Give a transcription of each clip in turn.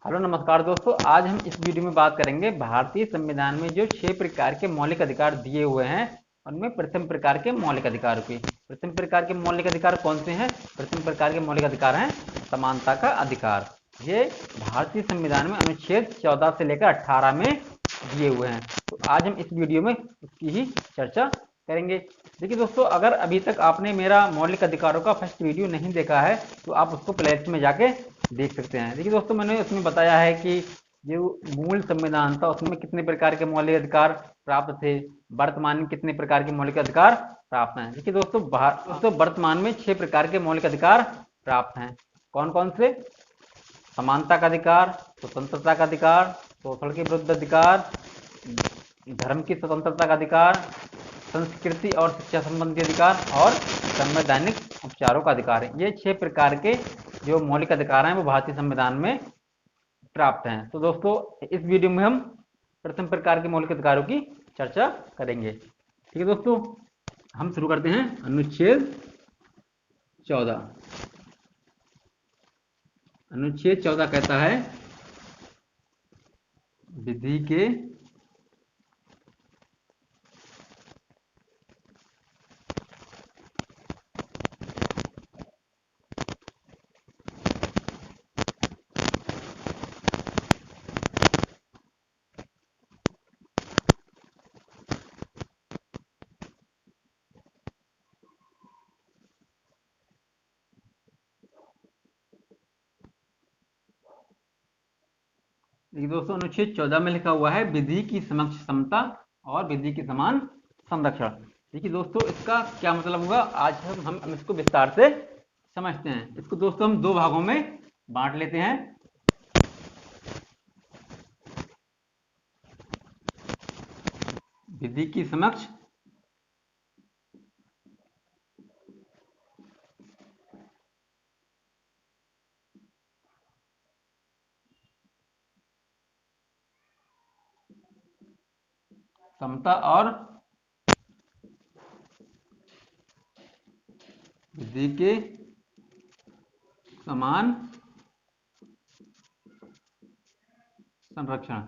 Hello नमस्कार दोस्तों, आज हम इस वीडियो में बात करेंगे भारतीय संविधान में जो 6 प्रकार के मौलिक अधिकार दिए हुए हैं उनमें प्रथम प्रकार के मौलिक अधिकार की। प्रथम प्रकार के मौलिक अधिकार कौन से हैं? प्रथम प्रकार के मौलिक अधिकार हैं समानता का अधिकार। ये भारतीय संविधान में अनुच्छेद 14 से लेकर 18 में दिए हुए हैं। तो आज हम इस वीडियो में उसकी ही चर्चा करेंगे। देखिए दोस्तों, अगर अभी तक आपने मेरा मौलिक अधिकारों का फर्स्ट वीडियो नहीं देखा है तो आप उसको प्लेलिस्ट में जाके देख सकते हैं। देखिए दोस्तों, मैंने उसमें बताया है कि जो मूल संविधान था उसमें कितने प्रकार के मौलिक अधिकार प्राप्त थे, वर्तमान में कितने प्रकार के मौलिक अधिकार प्राप्त हैं। देखिए दोस्तों वर्तमान में 6 प्रकार के मौलिक अधिकार प्राप्त हैं। कौन कौन से? समानता का अधिकार, स्वतंत्रता का अधिकार, शोषण के विरुद्ध अधिकार, धर्म की स्वतंत्रता का अधिकार, संस्कृति और शिक्षा संबंधी अधिकार और संवैधानिक उपचारों का अधिकार है। ये 6 प्रकार के जो मौलिक अधिकार हैं वो भारतीय संविधान में प्राप्त हैं। तो दोस्तों, इस वीडियो में हम प्रथम प्रकार के मौलिक अधिकारों की चर्चा करेंगे। ठीक है दोस्तों, हम शुरू करते हैं। अनुच्छेद 14। अनुच्छेद 14 कहता है विधि के दोस्तों अनुच्छेद 14 में लिखा हुआ है विधि की समक्ष समता और विधि के समान संरक्षण। देखिए दोस्तों, इसका क्या मतलब होगा आज हम इसको विस्तार से समझते हैं। इसको दोस्तों हम 2 भागों में बांट लेते हैं। विधि की समक्ष समता और विधि के समान संरक्षण।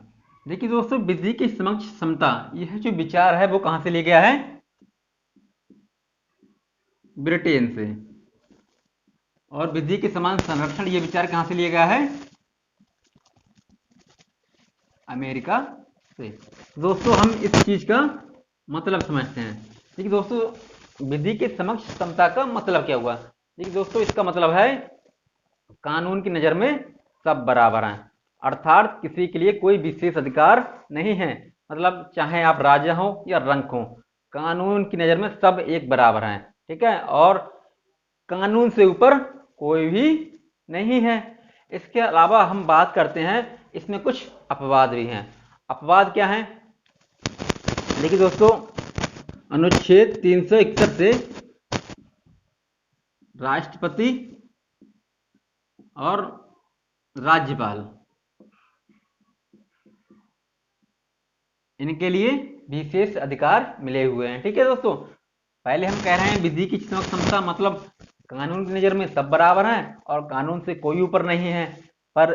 देखिए दोस्तों, विधि के समक्ष समता यह जो विचार है वो कहां से लिया गया है? ब्रिटेन से। और विधि के समान संरक्षण ये विचार कहां से लिया गया है? अमेरिका से। दोस्तों, हम इस चीज का मतलब समझते हैं। देखिए दोस्तों, विधि के समक्ष समता का मतलब क्या हुआ? देखिए दोस्तों, इसका मतलब है कानून की नजर में सब बराबर हैं, अर्थात किसी के लिए कोई विशेष अधिकार नहीं है। मतलब चाहे आप राजा हो या रंक हो, कानून की नजर में सब एक बराबर हैं। ठीक है, और कानून से ऊपर कोई भी नहीं है। इसके अलावा हम बात करते हैं, इसमें कुछ अपवाद भी हैं। अपवाद क्या हैं? देखिए दोस्तों, अनुच्छेद 361 से राष्ट्रपति और राज्यपाल इनके लिए विशेष अधिकार मिले हुए हैं। ठीक है दोस्तों, पहले हम कह रहे हैं विधि की समता मतलब कानून की नजर में सब बराबर हैं और कानून से कोई ऊपर नहीं है। पर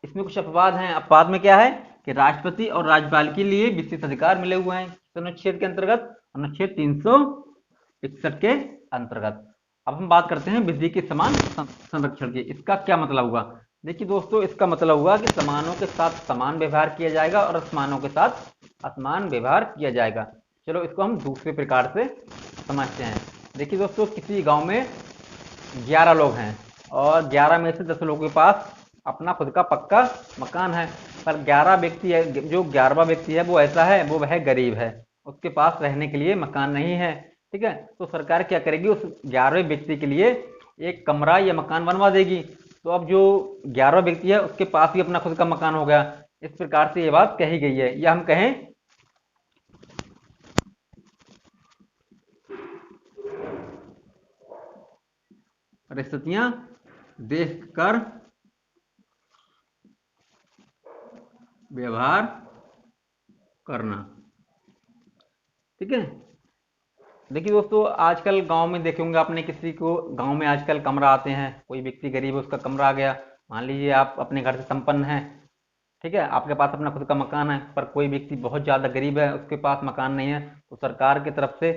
इसमें कुछ अपवाद हैं। अपवाद में क्या है कि राष्ट्रपति और राज्यपाल के लिए विशेष अधिकार मिले हुए हैं अनुच्छेद के अंतर्गत, अनुच्छेद 361 के अंतर्गत। अब हम बात करते हैं विधि के समान संरक्षण की। इसका क्या मतलब हुआ? देखिए दोस्तों, इसका मतलब हुआ कि समानों के साथ समान व्यवहार किया जाएगा और असमानों के साथ असमान व्यवहार किया जाएगा। चलो इसको हम दूसरे प्रकार से समझते हैं। देखिए दोस्तों, किसी गांव में 11 लोग हैं और 11 में से 10 लोगों के पास अपना खुद का पक्का मकान है। पर 11 व्यक्ति है, जो 11वां व्यक्ति है वो ऐसा है, वो वह गरीब है, उसके पास रहने के लिए मकान नहीं है। ठीक है, तो सरकार क्या करेगी, उस 11वें व्यक्ति के लिए एक कमरा या मकान बनवा देगी। तो अब जो 11वां व्यक्ति है उसके पास भी अपना खुद का मकान हो गया। इस प्रकार से ये बात कही गई है, या हम कहें परिस्थितियां देखकर व्यवहार करना। ठीक है, देखिए दोस्तों, आजकल गांव में देखेंगे आपने, किसी को गांव में आजकल कमरा आते हैं, कोई व्यक्ति गरीब है उसका कमरा आ गया, मान लीजिए आप अपने घर से संपन्न हैं, ठीक है, आपके पास अपना खुद का मकान है, पर कोई व्यक्ति बहुत ज़्यादा गरीब है, उसके पास मकान नहीं है, तो सरकार की तरफ से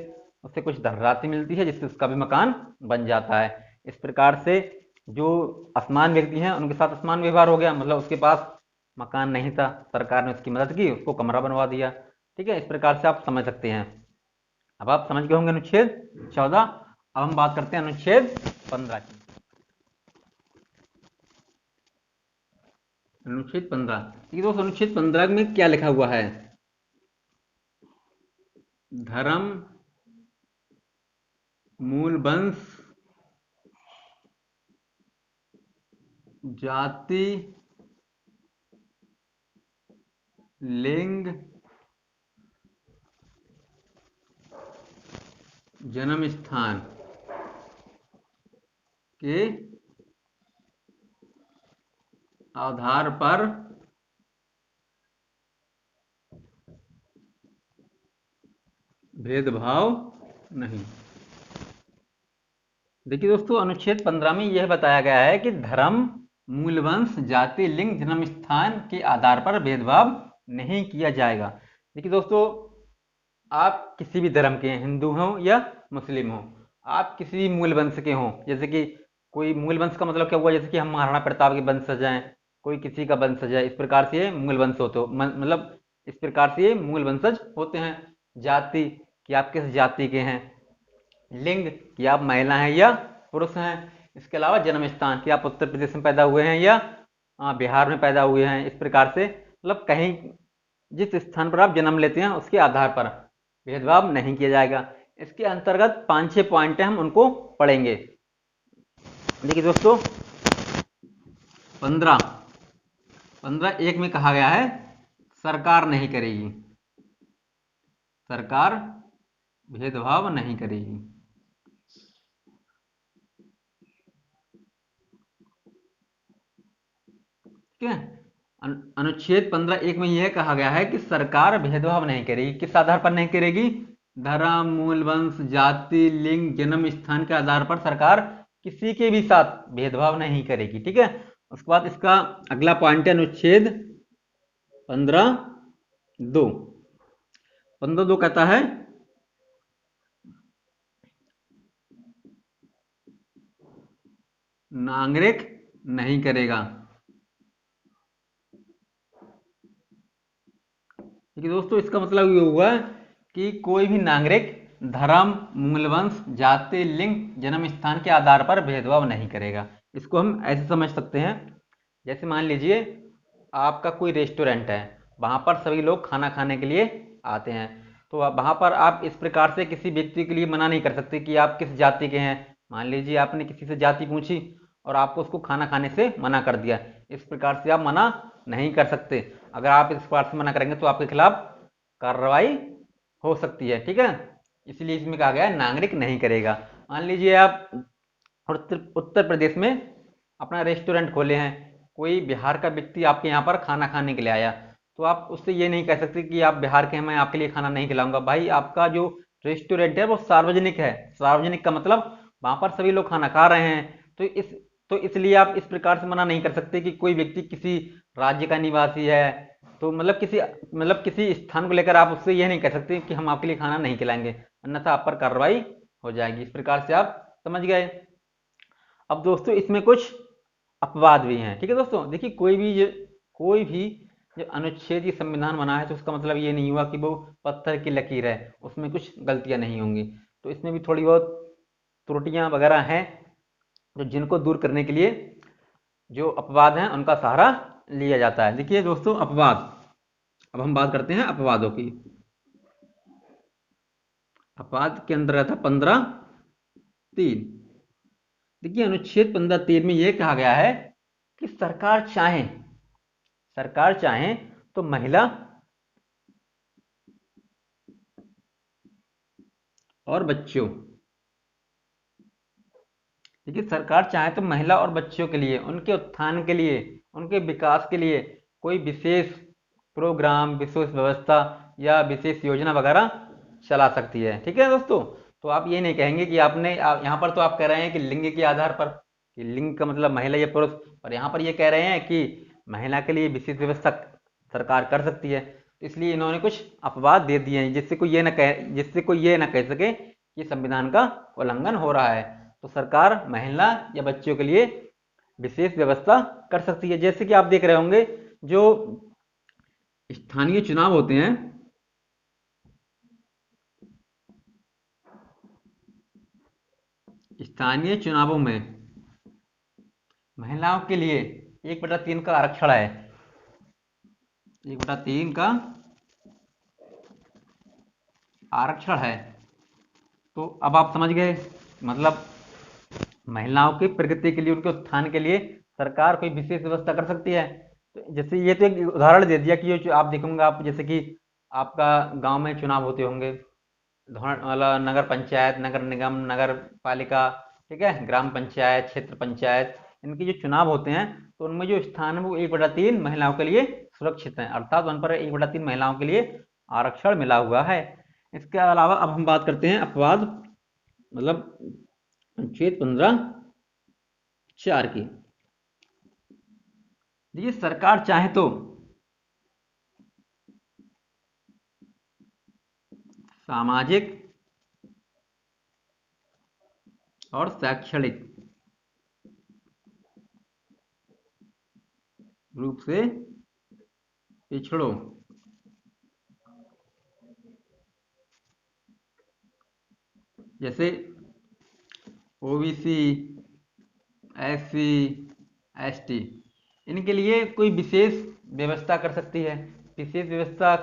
उससे कुछ धनराशि मिलती है जिससे उसका भी मकान बन जाता है। इस प्रकार से जो असमान व्यक्ति हैं उनके साथ असमान व्यवहार हो गया, मतलब उसके पास मकान नहीं था, सरकार ने उसकी मदद की, उसको कमरा बनवा दिया। ठीक है, इस प्रकार से आप समझ सकते हैं। अब आप समझ गए होंगे अनुच्छेद 14। अब हम बात करते हैं अनुच्छेद 15 की। अनुच्छेद 15, ठीक है दोस्तों, अनुच्छेद 15 में क्या लिखा हुआ है? धर्म, मूल वंश, जाति, लिंग, जन्म स्थान के आधार पर भेदभाव नहीं। देखिए दोस्तों, अनुच्छेद 15 में यह बताया गया है कि धर्म, मूल वंश, जाति, लिंग, जन्म स्थान के आधार पर भेदभाव नहीं किया जाएगा। देखिए दोस्तों, आप किसी भी धर्म के हैं, हिंदू हों या मुस्लिम हों, आप किसी भी मूल वंश के हों, जैसे कि कोई मूल वंश का मतलब क्या हुआ, जैसे कि हम महाराणा प्रताप के वंशज हैं, कोई किसी का वंशज है, इस प्रकार से ये मूल वंश होते हो, मतलब इस प्रकार से ये मूल वंशज होते हैं। जाति, कि आप किस जाति के हैं। लिंग, कि आप महिला हैं या पुरुष हैं। इसके अलावा जन्म स्थान, कि आप उत्तर प्रदेश में पैदा हुए हैं या बिहार में पैदा हुए हैं। इस प्रकार से मतलब कहीं जिस स्थान पर आप जन्म लेते हैं उसके आधार पर भेदभाव नहीं किया जाएगा। इसके अंतर्गत 5-6 पॉइंट हैं, हम उनको पढ़ेंगे। देखिए दोस्तों, 15-15(1) में कहा गया है सरकार नहीं करेगी, सरकार भेदभाव नहीं करेगी। ठीक है, अनुच्छेद 15(1) में यह कहा गया है कि सरकार भेदभाव नहीं करेगी। किस आधार पर नहीं करेगी? धर्म, मूल वंश, जाति, लिंग, जन्म स्थान के आधार पर सरकार किसी के भी साथ भेदभाव नहीं करेगी। ठीक है, उसके बाद इसका अगला पॉइंट है अनुच्छेद 15(2). 15(2) कहता है नागरिक नहीं करेगा। ठीक है दोस्तों, इसका मतलब ये हुआ कि कोई भी नागरिक धर्म, मूल वंश, जाति, लिंग, जन्म स्थान के आधार पर भेदभाव नहीं करेगा। इसको हम ऐसे समझ सकते हैं, जैसे मान लीजिए आपका कोई रेस्टोरेंट है, वहाँ पर सभी लोग खाना खाने के लिए आते हैं, तो वहाँ पर आप इस प्रकार से किसी व्यक्ति के लिए मना नहीं कर सकते कि आप किस जाति के हैं। मान लीजिए आपने किसी से जाति पूछी और आपको उसको खाना खाने से मना कर दिया, इस प्रकार से आप मना नहीं कर सकते। अगर आप इस प्रकार से मना करेंगे तो आपके खिलाफ कार्रवाई हो सकती है। ठीक है, इसलिए इसमें कहा गया है नागरिक नहीं करेगा। मान लीजिए आप उत्तर प्रदेश में अपना रेस्टोरेंट खोले हैं, कोई बिहार का व्यक्ति आपके यहाँ पर खाना खाने के लिए आया, तो आप उससे ये नहीं कह सकते कि आप बिहार के हैं, मैं आपके लिए खाना नहीं खिलाऊंगा। भाई, आपका जो रेस्टोरेंट है वो सार्वजनिक है। सार्वजनिक का मतलब वहाँ पर सभी लोग खाना खा रहे हैं, तो इसलिए आप इस प्रकार से मना नहीं कर सकते कि कोई व्यक्ति किसी राज्य का निवासी है, तो मतलब किसी स्थान को लेकर आप उससे यह नहीं कह सकते कि हम आपके लिए खाना नहीं खिलाएंगे, अन्यथा आप पर कार्रवाई हो जाएगी। इस प्रकार से आप समझ गए। अब दोस्तों, इसमें कुछ अपवाद भी हैं। ठीक है दोस्तों, देखिए कोई भी जो अनुच्छेद की संविधान बना है तो उसका मतलब ये नहीं हुआ कि वो पत्थर की लकीर है, उसमें कुछ गलतियां नहीं होंगी। तो इसमें भी थोड़ी बहुत त्रुटियां वगैरह हैं, तो जिनको दूर करने के लिए जो अपवाद हैं उनका सहारा लिया जाता है। देखिए दोस्तों, अपवाद, अब हम बात करते हैं अपवादों की। अपवाद के अंदर आता 15(3). देखिए, अनुच्छेद 15(3) में यह कहा गया है कि सरकार चाहे तो महिला और बच्चों, देखिए सरकार चाहे तो महिला और बच्चों के लिए, उनके उत्थान के लिए, उनके विकास के लिए कोई विशेष प्रोग्राम, विशेष व्यवस्था या विशेष योजना वगैरह चला सकती है। ठीक है दोस्तों, तो आप ये नहीं कहेंगे कि यहाँ पर तो आप कह रहे हैं कि लिंग के आधार पर, कि लिंग का मतलब महिला या पुरुष, और यहाँ पर ये कह रहे हैं कि महिला के लिए विशेष व्यवस्था सरकार कर सकती है। तो इसलिए इन्होंने कुछ अपवाद दे दिए हैं जिससे कोई ये ना कह सके कि संविधान का उल्लंघन हो रहा है। तो सरकार महिला या बच्चों के लिए विशेष व्यवस्था कर सकती है। जैसे कि आप देख रहे होंगे जो स्थानीय चुनाव होते हैं, स्थानीय चुनावों में महिलाओं के लिए 1/3 का आरक्षण है। 1/3 का आरक्षण है। तो अब आप समझ गए, मतलब महिलाओं की प्रगति के लिए, उनके उत्थान के लिए सरकार कोई विशेष व्यवस्था कर सकती है। तो जैसे ये तो एक उदाहरण दे दिया कि ये आप देखोगे, आप जैसे कि आपका गांव में चुनाव होते होंगे, मतलब नगर पंचायत, नगर निगम, नगर पालिका, ठीक है, ग्राम पंचायत, क्षेत्र पंचायत, इनके जो चुनाव होते हैं तो उनमें जो स्थान है वो 1/3 महिलाओं के लिए सुरक्षित है, अर्थात उन पर 1/3 महिलाओं के लिए आरक्षण मिला हुआ है। इसके अलावा अब हम बात करते हैं अपवाद, मतलब अनुच्छेद 15(4) की। देखिए, सरकार चाहे तो सामाजिक और शैक्षणिक रूप से पिछड़ों, जैसे ओबीसी, एससी, एसटी, इनके लिए कोई विशेष व्यवस्था कर सकती है। विशेष व्यवस्था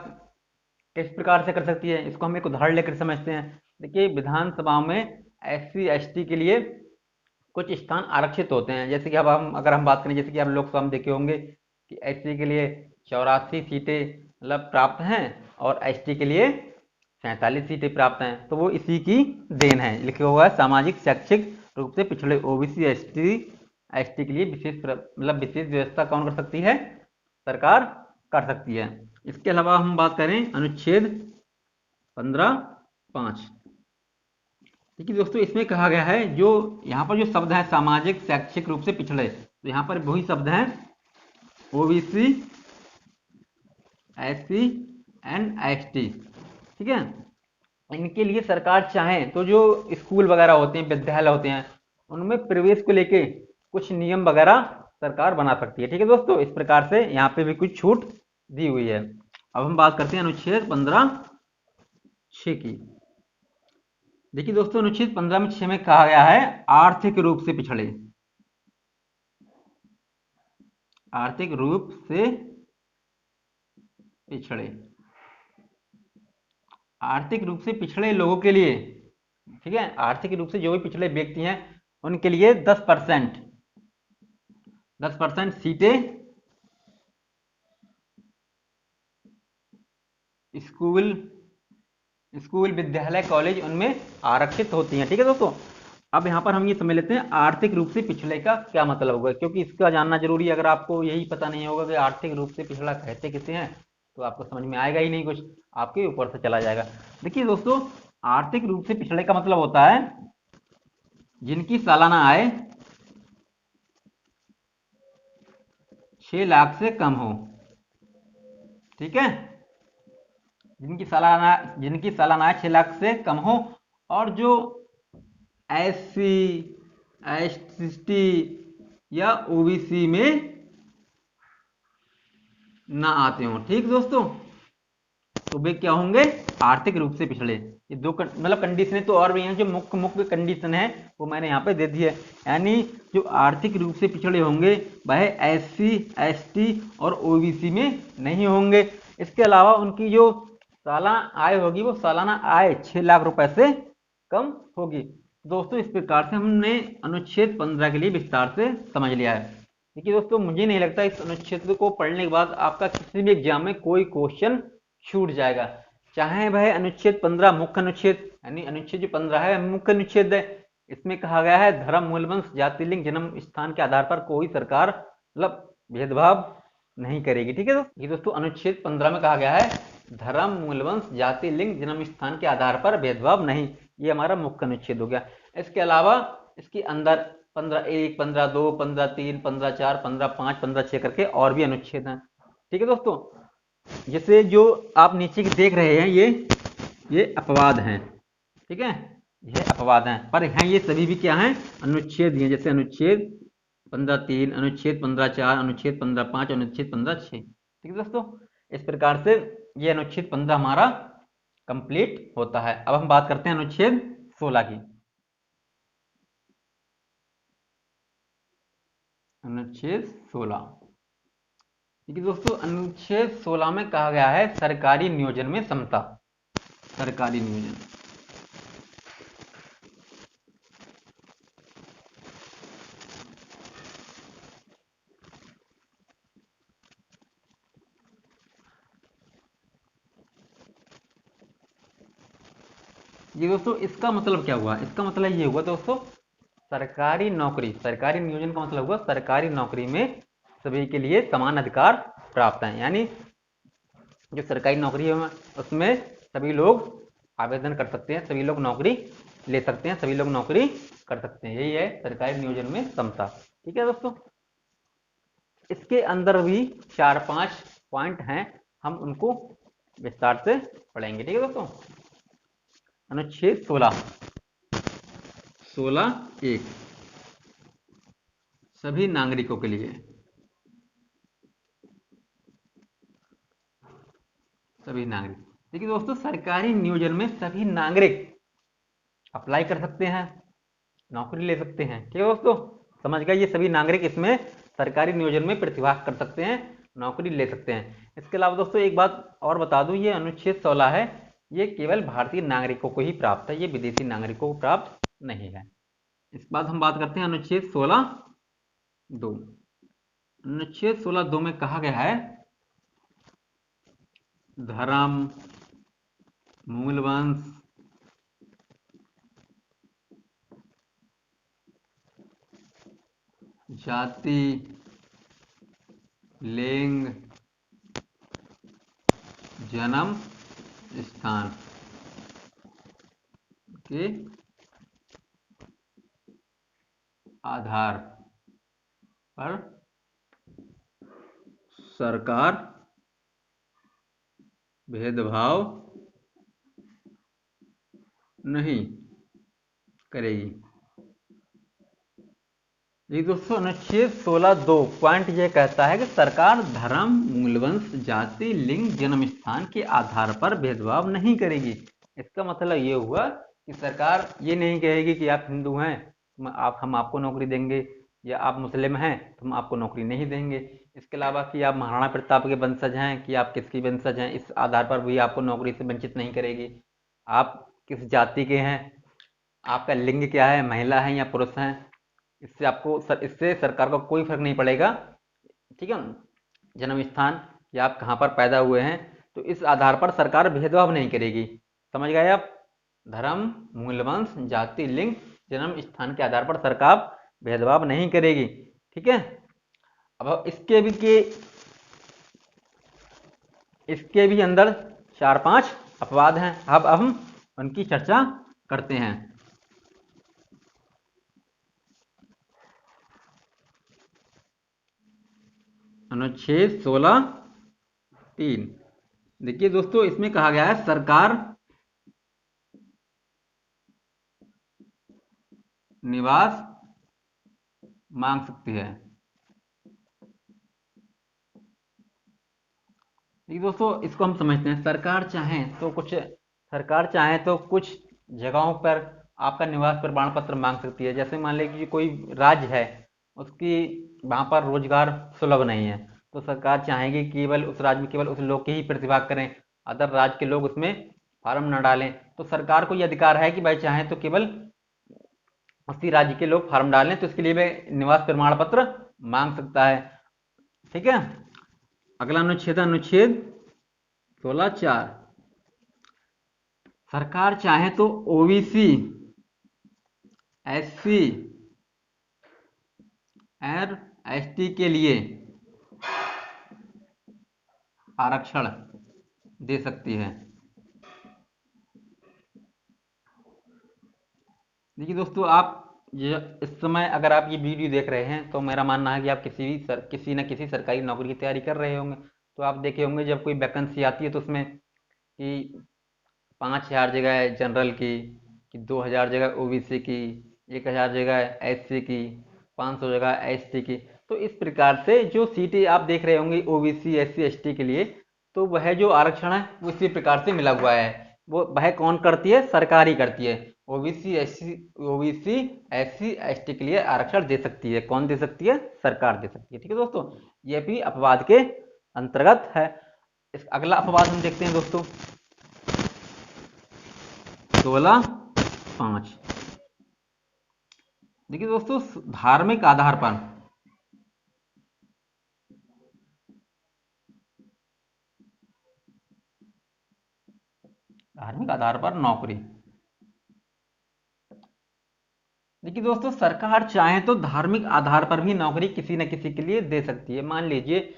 किस प्रकार से कर सकती है, इसको हम एक उदाहरण लेकर समझते हैं। देखिए, विधानसभाओं में एससी एसटी के लिए कुछ स्थान आरक्षित होते हैं। जैसे कि अब अगर हम बात करें, जैसे कि आप लोकसभा में देखे होंगे कि एससी के लिए 84 सीटें मतलब प्राप्त हैं और एसटी के लिए 47 सीटें प्राप्त हैं। तो वो इसी की देन है, लिखा हुआ है सामाजिक शैक्षिक रूप से पिछड़े ओबीसी एसटी के लिए विशेष व्यवस्था कौन कर सकती है, सरकार कर सकती है। इसके अलावा हम बात करें अनुच्छेद 15(5). देखिए दोस्तों, इसमें कहा गया है, जो यहाँ पर जो शब्द है सामाजिक शैक्षिक रूप से पिछड़े, तो यहाँ पर वही शब्द हैं ओबीसी, एससी एंड एसटी, ठीक है। इनके लिए सरकार चाहे तो जो स्कूल वगैरह होते हैं, विद्यालय होते हैं, उनमें प्रवेश को लेके कुछ नियम वगैरह सरकार बना सकती है, ठीक है दोस्तों। इस प्रकार से यहाँ पे भी कुछ छूट दी हुई है। अब हम बात करते हैं अनुच्छेद 15(6) की। देखिए दोस्तों, अनुच्छेद 15(6) में कहा गया है आर्थिक रूप से पिछड़े, आर्थिक रूप से पिछड़े, आर्थिक रूप से पिछड़े लोगों के लिए, ठीक है, आर्थिक रूप से जो भी पिछड़े व्यक्ति हैं उनके लिए 10% सीटें स्कूल विद्यालय कॉलेज उनमें आरक्षित होती हैं, ठीक है दोस्तों। अब यहाँ पर हम ये समझ लेते हैं आर्थिक रूप से पिछड़े का क्या मतलब होगा, क्योंकि इसका जानना जरूरी है। अगर आपको यही पता नहीं होगा कि आर्थिक रूप से पिछड़ा कहते किसे हैं, तो आपको समझ में आएगा ही नहीं, कुछ आपके ऊपर से चला जाएगा। देखिए दोस्तों, आर्थिक रूप से पिछड़े का मतलब होता है जिनकी सालाना आय 6 लाख से कम हो, ठीक है, जिनकी सालाना आय 6 लाख से कम हो, और जो एससी, एसटी या ओबीसी में ना आते हो, ठीक दोस्तों। तो वे क्या होंगे, आर्थिक रूप से पिछड़े। ये दो मतलब कंडीशनें तो और भी हैं, जो मुख्य कंडीशन है वो मैंने यहाँ पे दे दी है। यानी जो आर्थिक रूप से पिछड़े होंगे वह एससी, एसटी और ओबीसी में नहीं होंगे। इसके अलावा उनकी जो सालाना आय होगी वो सालाना आय 6 लाख रुपए से कम होगी। दोस्तों, इस प्रकार से हमने अनुच्छेद 15 के लिए विस्तार से समझ लिया है। देखिए दोस्तों, मुझे नहीं लगता इस अनुच्छेद को पढ़ने के बाद आपका किसी भी एग्जाम में कोई क्वेश्चन छूट जाएगा, चाहे वह अनुच्छेद 15 मुख्य अनुच्छेद, यानी अनुच्छेद जो 15 है मुख्य अनुच्छेद है। इसमें कहा गया है धर्म, मूल वंश, जाति, लिंग, जन्म स्थान के आधार पर कोई सरकार मतलब भेदभाव नहीं करेगी, ठीक है दोस्तों। ये दोस्तों अनुच्छेद 15 में कहा गया है धर्म, मूल वंश, जाति, लिंग, जन्म स्थान के आधार पर भेदभाव नहीं, ये हमारा मुख्य अनुच्छेद हो गया। इसके अलावा इसके अंदर 15(1), 15(2), 15(3), 15(4), 15(5), 15(6) करके और भी अनुच्छेद हैं। ठीक है दोस्तों, जैसे जो आप नीचे की देख रहे हैं ये अपवाद हैं। ठीक है, ये अपवाद हैं, पर हैं ये सभी भी क्या हैं, अनुच्छेद ही हैं। जैसे अनुच्छेद 15(3), अनुच्छेद 15(4), अनुच्छेद 15(5), अनुच्छेद 15(6). ठीक है दोस्तों, इस प्रकार से ये अनुच्छेद 15 हमारा कंप्लीट होता है। अब हम बात करते हैं अनुच्छेद 16 की। अनुच्छेद 16। ठीक है दोस्तों, अनुच्छेद 16 में कहा गया है सरकारी नियोजन में समता। सरकारी नियोजन, ये दोस्तों इसका मतलब क्या हुआ, इसका मतलब ये हुआ दोस्तों, सरकारी नौकरी, सरकारी नियोजन का मतलब हुआ सरकारी नौकरी में सभी के लिए समान अधिकार प्राप्त हैं। यानी जो सरकारी नौकरी है उसमें सभी लोग आवेदन कर सकते हैं, सभी लोग नौकरी ले सकते हैं, सभी लोग नौकरी कर सकते हैं। यही है सरकारी नियोजन में समता। ठीक है दोस्तों, इसके अंदर भी 4-5 पॉइंट हैं, हम उनको विस्तार से पढ़ेंगे। ठीक है दोस्तों, अनुच्छेद 16(1) सभी नागरिकों के लिए, सभी नागरिक। देखिए दोस्तों, सरकारी नियोजन में सभी नागरिक अप्लाई कर सकते हैं, नौकरी ले सकते हैं। ठीक है दोस्तों, समझ गए, ये सभी नागरिक इसमें सरकारी नियोजन में प्रतिभाग कर सकते हैं, नौकरी ले सकते हैं। इसके अलावा दोस्तों एक बात और बता दूं, ये अनुच्छेद 16 है, ये केवल भारतीय नागरिकों को ही प्राप्त है, ये विदेशी नागरिकों को प्राप्त नहीं है। इसके बाद हम बात करते हैं अनुच्छेद 16(2). अनुच्छेद 16(2) में कहा गया है धर्म, मूल वंश, जाति, लिंग, जन्म स्थान के आधार पर सरकार भेदभाव नहीं करेगी। ये दोस्तों अनुच्छेद 16(2) पॉइंट ये कहता है कि सरकार धर्म, मूलवंश, जाति, लिंग, जन्म स्थान के आधार पर भेदभाव नहीं करेगी। इसका मतलब ये हुआ कि सरकार ये नहीं कहेगी कि आप हिंदू हैं हम आपको नौकरी देंगे, या आप मुस्लिम हैं तो हम आपको नौकरी नहीं देंगे। इसके अलावा कि आप महाराणा प्रताप के वंशज हैं कि आप किसकी वंशज हैं, इस आधार पर भी आपको नौकरी से वंचित नहीं करेगी। आप किस जाति के हैं, आपका लिंग क्या है, महिला है या पुरुष हैं, इससे सरकार को कोई फर्क नहीं पड़ेगा। ठीक है, जन्म स्थान या आप कहाँ पर पैदा हुए हैं, तो इस आधार पर सरकार भेदभाव नहीं करेगी। समझ गए आप, धर्म, मूलवंश, जाति, लिंग, जन्म स्थान के आधार पर सरकार भेदभाव नहीं करेगी। ठीक है, अब इसके भी अंदर 4-5 अपवाद हैं। अब हम उनकी चर्चा करते हैं। अनुच्छेद 16(3). देखिए दोस्तों, इसमें कहा गया है सरकार निवास मांग सकती है। देखिए दोस्तों, इसको हम समझते हैं, सरकार चाहे तो कुछ जगहों पर आपका निवास प्रमाण पत्र मांग सकती है। जैसे मान लीजिए कोई राज्य है, उसकी वहाँ पर रोजगार सुलभ नहीं है, तो सरकार चाहेगी केवल उस राज्य में केवल उस लोग के ही प्रतिभाग करें, अदर राज्य के लोग उसमें फार्म न डालें। तो सरकार को यह अधिकार है कि भाई चाहे तो केवल उसी राज्य के लोग फार्म डालें, तो इसके लिए वह निवास प्रमाण पत्र मांग सकता है। ठीक है, अगला अनुच्छेद 16(4). सरकार चाहे तो ओबीसी, एससी और एसटी के लिए आरक्षण दे सकती है। देखिए दोस्तों, आप ये इस समय अगर आप ये वीडियो देख रहे हैं तो मेरा मानना है कि आप किसी न किसी सरकारी नौकरी की तैयारी कर रहे होंगे। तो आप देखे होंगे जब कोई वैकेंसी आती है तो उसमें कि 5,000 जगह है जनरल की, कि 2,000 जगह ओबीसी की, 1,000 जगह एससी की, 500 जगह एसटी की। तो इस प्रकार से जो सीटें आप देख रहे होंगे ओबीसी एससी एसटी के लिए, तो वह जो आरक्षण है वो इसी प्रकार से मिला हुआ है। वो वह कौन करती है? सरकार ही करती है। ओबीसी एससी एसटी के लिए आरक्षण दे सकती है। कौन दे सकती है? सरकार दे सकती है। ठीक है दोस्तों, ये भी अपवाद के अंतर्गत है। इस अगला अपवाद हम देखते हैं दोस्तों, 16(5). देखिए दोस्तों, धार्मिक आधार पर, धार्मिक आधार पर नौकरी। देखिए दोस्तों, सरकार चाहे तो धार्मिक आधार पर भी नौकरी किसी न किसी के लिए दे सकती है। मान लीजिए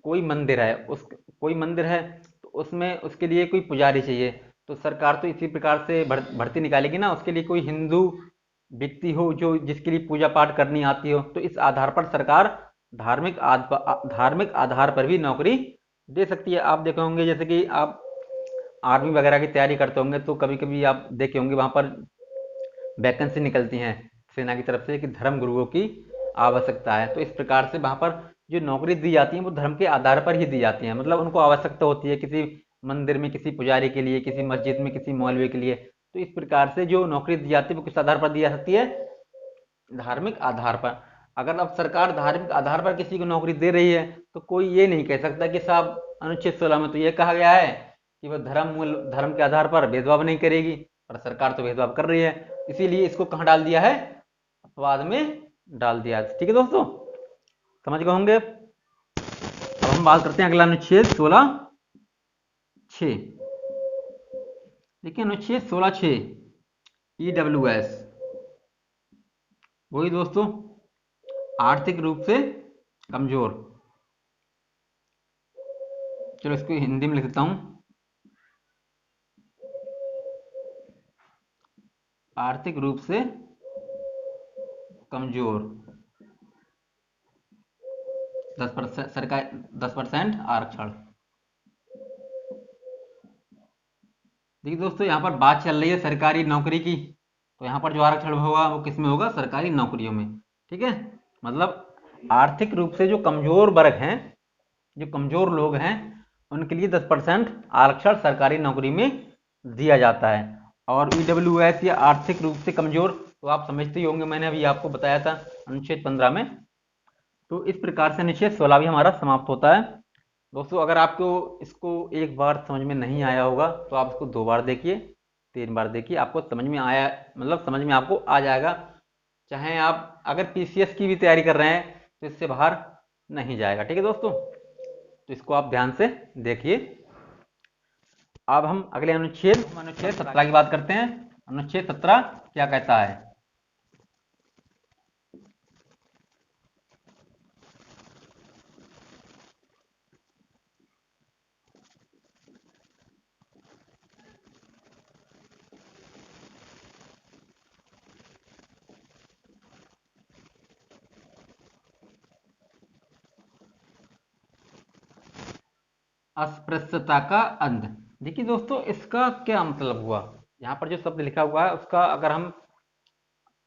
कोई मंदिर है, उस कोई मंदिर है तो उसमें उसके लिए कोई पुजारी चाहिए, तो सरकार तो इसी प्रकार से भर्ती निकालेगी ना। उसके लिए कोई हिंदू व्यक्ति हो जो जिसके लिए पूजा पाठ करनी आती हो, तो इस आधार पर सरकार धार्मिक आधार पर भी नौकरी दे सकती है। आप देखे होंगे जैसे कि आप आर्मी वगैरह की तैयारी करते होंगे तो कभी कभी आप देखे होंगे वहाँ पर वैकेंसी निकलती हैं सेना की तरफ से कि धर्म गुरुओं की आवश्यकता है। तो इस प्रकार से वहाँ पर जो नौकरी दी जाती है वो धर्म के आधार पर ही दी जाती है। मतलब उनको आवश्यकता होती है किसी मंदिर में किसी पुजारी के लिए, किसी मस्जिद में किसी मौलवी के लिए। तो इस प्रकार से जो नौकरी दी जाती है वो किस आधार पर दी जा सकती है? धार्मिक आधार पर। अगर अब सरकार धार्मिक आधार पर किसी को नौकरी दे रही है तो कोई ये नहीं कह सकता कि साहब अनुच्छेद 16 में तो ये कहा गया है कि वह धर्म के आधार पर भेदभाव नहीं करेगी, पर सरकार तो भेदभाव कर रही है। इसीलिए इसको कहाँ डाल दिया है? अपवाद में डाल दिया है। ठीक है दोस्तों, समझ गए होंगे। अब हम बात करते हैं अगला अनुच्छेद 16(6). देखिए अनुच्छेद 16(6) EWS, वही दोस्तों, आर्थिक रूप से कमजोर। चलो इसको हिंदी में लिख देता हूं, आर्थिक रूप से कमजोर 10% सरकार 10% आरक्षण। देखिए दोस्तों, यहाँ पर बात चल रही है सरकारी नौकरी की, तो यहाँ पर जो आरक्षण होगा वो किस में होगा? सरकारी नौकरियों में। ठीक है, मतलब आर्थिक रूप से जो कमजोर वर्ग हैं, जो कमजोर लोग हैं, उनके लिए 10% आरक्षण सरकारी नौकरी में दिया जाता है। और ईडब्ल्यूएस या आर्थिक रूप से कमजोर, तो आप समझते ही होंगे, मैंने अभी आपको बताया था अनुच्छेद 15 में। तो इस प्रकार से अनुच्छेद 16 भी हमारा समाप्त होता है। दोस्तों अगर आपको इसको एक बार समझ में नहीं आया होगा तो आप इसको 2 बार देखिए, 3 बार देखिए, आपको समझ में आया, मतलब समझ में आपको आ जाएगा। चाहे आप अगर पीसीएस की भी तैयारी कर रहे हैं तो इससे बाहर नहीं जाएगा। ठीक है दोस्तों, तो इसको आप ध्यान से देखिए। अब हम अगले अनुच्छेद 17 की बात करते हैं। अनुच्छेद 17 क्या कहता है? अस्पृश्यता का अंत। देखिए दोस्तों, इसका क्या मतलब हुआ? यहाँ पर जो शब्द लिखा हुआ है उसका अगर हम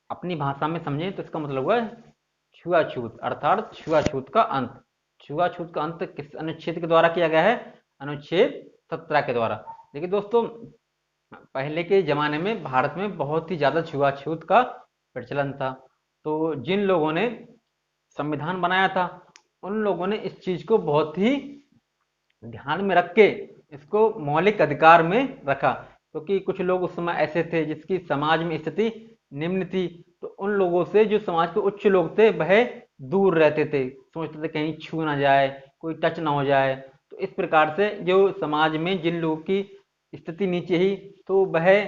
अपनी भाषा में समझें तो इसका मतलब हुआ छुआछूत, अर्थात छुआछूत का अंत। छुआछूत का अंत किस अनुच्छेद के द्वारा किया गया है? अनुच्छेद 17 के द्वारा। देखिए दोस्तों, पहले के जमाने में भारत में बहुत ही ज्यादा छुआछूत का प्रचलन था। तो जिन लोगों ने संविधान बनाया था उन लोगों ने इस चीज को बहुत ही ध्यान में रख के इसको मौलिक अधिकार में रखा, क्योंकि कुछ लोग उस समय ऐसे थे जिसकी समाज में स्थिति निम्न थी। तो उन लोगों से जो समाज के उच्च लोग थे वह दूर रहते थे, सोचते थे कहीं छू ना जाए, कोई टच ना हो जाए। तो इस प्रकार से जो समाज में जिन लोगों की स्थिति नीचे ही, तो वह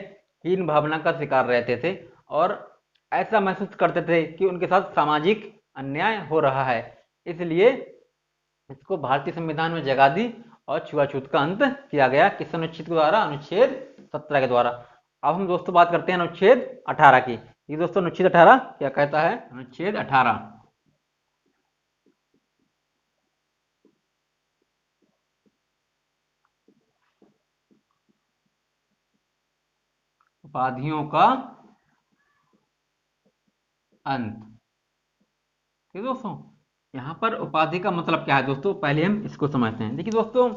हीन भावना का शिकार रहते थे और ऐसा महसूस करते थे कि उनके साथ सामाजिक अन्याय हो रहा है। इसलिए इसको भारतीय संविधान में जगह दी और छुआछूत का अंत किया गया। किस अनुच्छेद के द्वारा? अनुच्छेद 17 के द्वारा। अब हम दोस्तों बात करते हैं अनुच्छेद 18 की। ये दोस्तों अनुच्छेद 18 क्या कहता है? अनुच्छेद 18 उपाधियों का अंत। ठीक है दोस्तों, यहाँ पर उपाधि का मतलब क्या है दोस्तों, पहले हम इसको समझते हैं। देखिए दोस्तों,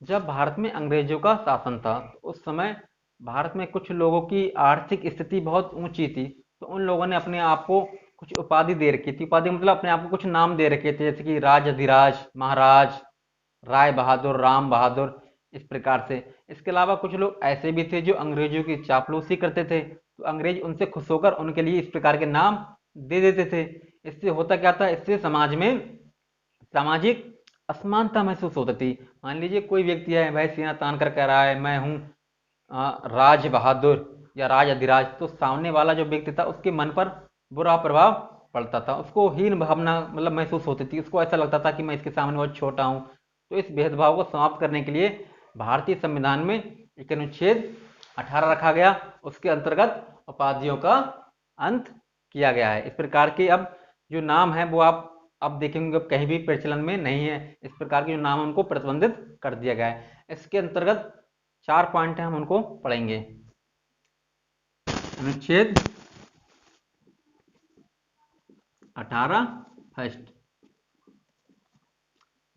जब भारत में अंग्रेजों का शासन था तो उस समय भारत में कुछ लोगों की आर्थिक स्थिति बहुत ऊंची थी, तो उन लोगों ने अपने आप को कुछ उपाधि दे रखी थी। उपाधि मतलब अपने आप को कुछ नाम दे रखे थे, जैसे कि राज अधिराज, महाराज, राय बहादुर, राम बहादुर, इस प्रकार से। इसके अलावा कुछ लोग ऐसे भी थे जो अंग्रेजों की चापलूसी करते थे, तो अंग्रेज उनसे खुश होकर उनके लिए इस प्रकार के नाम दे देते थे। इससे होता क्या था, इससे समाज में सामाजिक असमानता महसूस होती थी। मान लीजिए कोई व्यक्ति है, भाई सीना तान कर कह रहा है मैं हूँ राज बहादुर या राज अधिराज, तो सामने वाला जो व्यक्ति था उसके मन पर बुरा प्रभाव पड़ता था, उसको हीन भावना मतलब महसूस होती थी, उसको ऐसा लगता था कि मैं इसके सामने बहुत छोटा हूँ। तो इस भेदभाव को समाप्त करने के लिए भारतीय संविधान में एक अनुच्छेद 18 रखा गया, उसके अंतर्गत उपाधियों का अंत किया गया है। इस प्रकार के अब जो नाम है वो आप अब देखेंगे अब कहीं भी प्रचलन में नहीं है। इस प्रकार के जो नाम है उनको प्रतिबंधित कर दिया गया है। इसके अंतर्गत 4 पॉइंट हैं, हम उनको पढ़ेंगे। अनुच्छेद 18 फर्स्ट।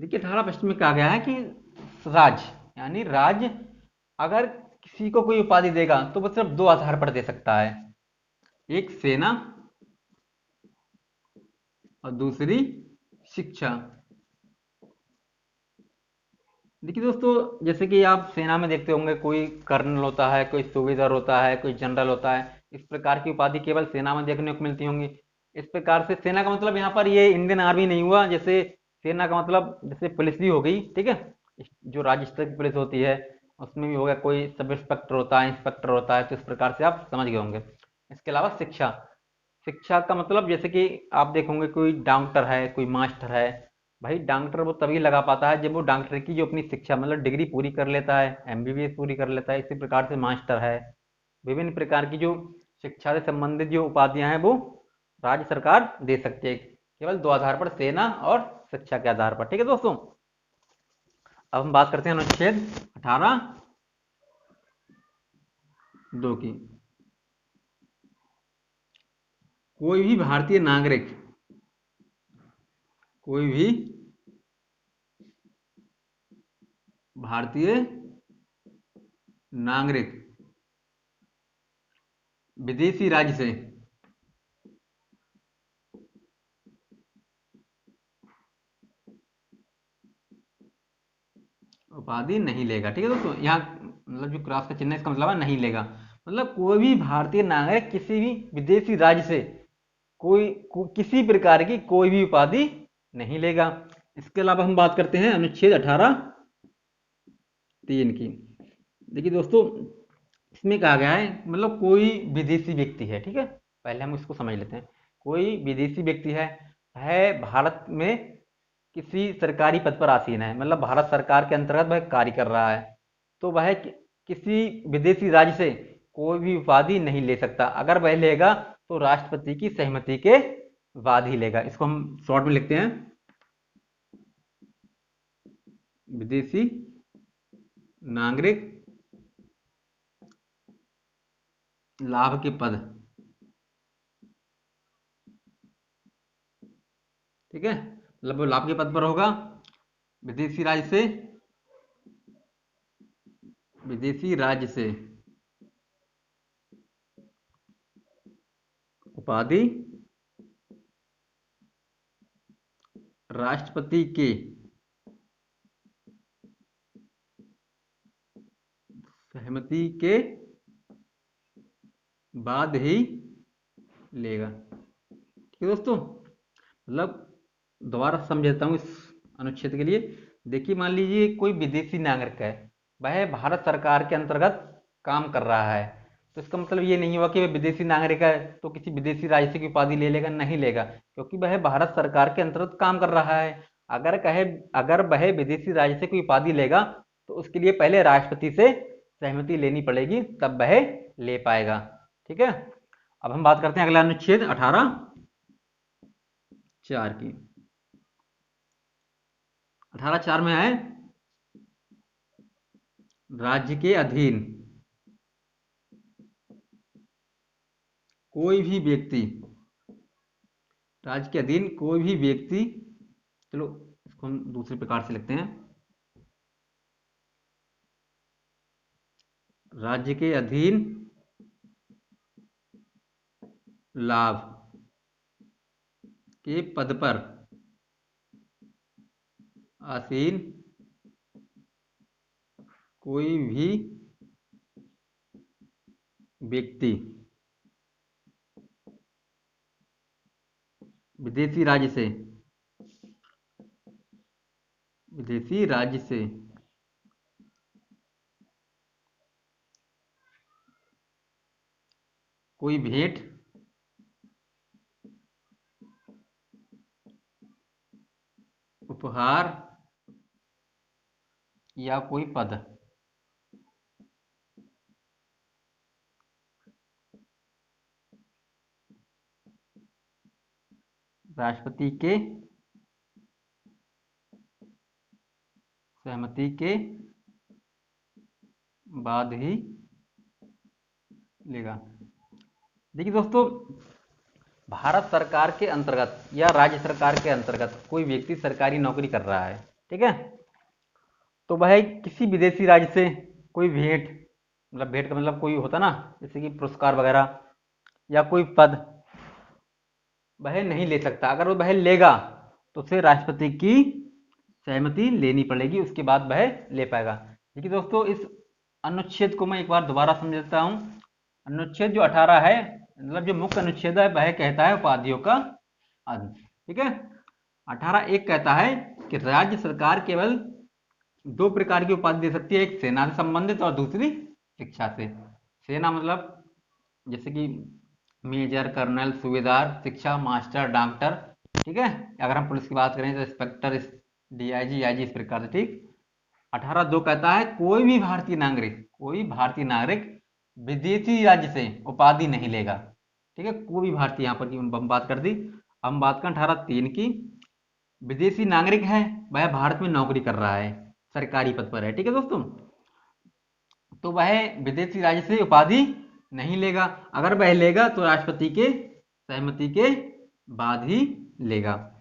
देखिए 18 फर्स्ट में कहा गया है कि राज यानी राज्य अगर किसी को कोई उपाधि देगा तो वो सिर्फ 2 आधार पर दे सकता है, एक सेना और दूसरी शिक्षा। देखिए दोस्तों, जैसे कि आप सेना में देखते होंगे कोई कर्नल होता है, कोई सूबेदार होता है, कोई जनरल होता है। इस प्रकार की उपाधि केवल सेना में देखने को मिलती होंगी। इस प्रकार से सेना का मतलब यहाँ पर ये इंडियन आर्मी नहीं हुआ, जैसे सेना का मतलब जैसे पुलिस भी हो गई, ठीक है, जो राज्य स्तर की पुलिस होती है उसमें भी हो गया, कोई सब इंस्पेक्टर होता है, इंस्पेक्टर होता है, तो इस प्रकार से आप समझ गए होंगे। इसके अलावा शिक्षा, शिक्षा का मतलब जैसे कि आप देखोगे कोई डॉक्टर है, कोई मास्टर है। भाई डॉक्टर वो तभी लगा पाता है जब वो डॉक्टर की जो अपनी शिक्षा मतलब डिग्री पूरी कर लेता है, एमबीबीएस पूरी कर लेता है। इसी प्रकार से मास्टर है। विभिन्न प्रकार की जो शिक्षा से संबंधित जो उपाधियां हैं वो राज्य सरकार दे सकती है, केवल 2 आधार पर, सेना और शिक्षा के आधार पर। ठीक है दोस्तों, अब हम बात करते हैं अनुच्छेद 18 2 की। कोई भी भारतीय नागरिक, कोई भी भारतीय नागरिक विदेशी राज्य से उपाधि नहीं लेगा। ठीक है दोस्तों, यहाँ मतलब जो क्रॉस का चिन्ह है इसका मतलब है नहीं लेगा। मतलब कोई भी भारतीय नागरिक किसी भी विदेशी राज्य से किसी प्रकार की कोई भी उपाधि नहीं लेगा। इसके अलावा हम बात करते हैं अनुच्छेद 18 3 की। देखिए दोस्तों, इसमें कहा गया है मतलब कोई विदेशी व्यक्ति है, ठीक है, पहले हम इसको समझ लेते हैं। कोई विदेशी व्यक्ति है भारत में किसी सरकारी पद पर आसीन है, मतलब भारत सरकार के अंतर्गत वह कार्य कर रहा है, तो वह किसी विदेशी राज्य से कोई भी उपाधि नहीं ले सकता। अगर वह लेगा तो राष्ट्रपति की सहमति के बाद ही लेगा। इसको हम शॉर्ट में लिखते हैं, विदेशी नागरिक लाभ के पद। ठीक है, मतलब वो लाभ के पद पर होगा, विदेशी राज्य से, विदेशी राज्य से उपाधि राष्ट्रपति के सहमति के बाद ही लेगा। ठीक है दोस्तों, मतलब दोबारा समझाता हूँ इस अनुच्छेद के लिए। देखिए मान लीजिए कोई विदेशी नागरिक है, वह भारत सरकार के अंतर्गत काम कर रहा है, तो इसका मतलब ये नहीं हुआ कि वह विदेशी नागरिक है तो किसी विदेशी राज्य से की उपाधि ले लेगा, नहीं लेगा, क्योंकि वह भारत सरकार के अंतर्गत काम कर रहा है। अगर वह विदेशी राज्य से कोई उपाधि लेगा तो उसके लिए पहले राष्ट्रपति से सहमति लेनी पड़ेगी, तब वह ले पाएगा। ठीक है, अब हम बात करते हैं अगला अनुच्छेद 18(4) की। 18(4) में है राज्य के अधीन कोई भी व्यक्ति, राज्य के अधीन कोई भी व्यक्ति, चलो इसको हम दूसरे प्रकार से लिखते हैं, राज्य के अधीन लाभ के पद पर आसीन कोई भी व्यक्ति विदेशी राज्य से कोई भेंट, उपहार या कोई पद राष्ट्रपति के सहमति के बाद ही लेगा। देखिए दोस्तों, भारत सरकार के अंतर्गत या राज्य सरकार के अंतर्गत कोई व्यक्ति सरकारी नौकरी कर रहा है, ठीक है, तो वह किसी विदेशी राज्य से कोई भेंट, मतलब भेंट का मतलब कोई होता ना, जैसे कि पुरस्कार वगैरह या कोई पद वह नहीं ले सकता। अगर वह लेगा तो उसे राष्ट्रपति की सहमति लेनी पड़ेगी, उसके बाद वह ले पाएगा। देखिए दोस्तों, इस अनुच्छेद को मैं एक बार दोबारा समझ देता हूँ। अनुच्छेद जो 18 है, मतलब जो मुख्य अनुच्छेद है, वह कहता है उपाधियों का अंत, ठीक है। 18(1) कहता है कि राज्य सरकार केवल 2 प्रकार की उपाधि दे सकती है, एक सेना से संबंधित और दूसरी शिक्षा से। सेना मतलब जैसे कि मेजर, कर्नल, सूबेदार, शिक्षा, मास्टर, डॉक्टर, ठीक है। अगर हम पुलिस की बात करें तो इंस्पेक्टर, डीआईजी, आईजी, इस प्रकार से, ठीक। 18(2) कहता है कोई भी भारतीय नागरिक विदेशी राज्य से उपाधि नहीं लेगा, ठीक है। कोई भी भारतीय, यहाँ पर की हम बात कर दी। हम बात करें 18(3) की, विदेशी नागरिक है, वह भारत में नौकरी कर रहा है, सरकारी पद पर है, ठीक है दोस्तों, तो वह विदेशी राज्य से उपाधि नहीं लेगा। अगर वह लेगा तो राष्ट्रपति के सहमति के बाद ही लेगा।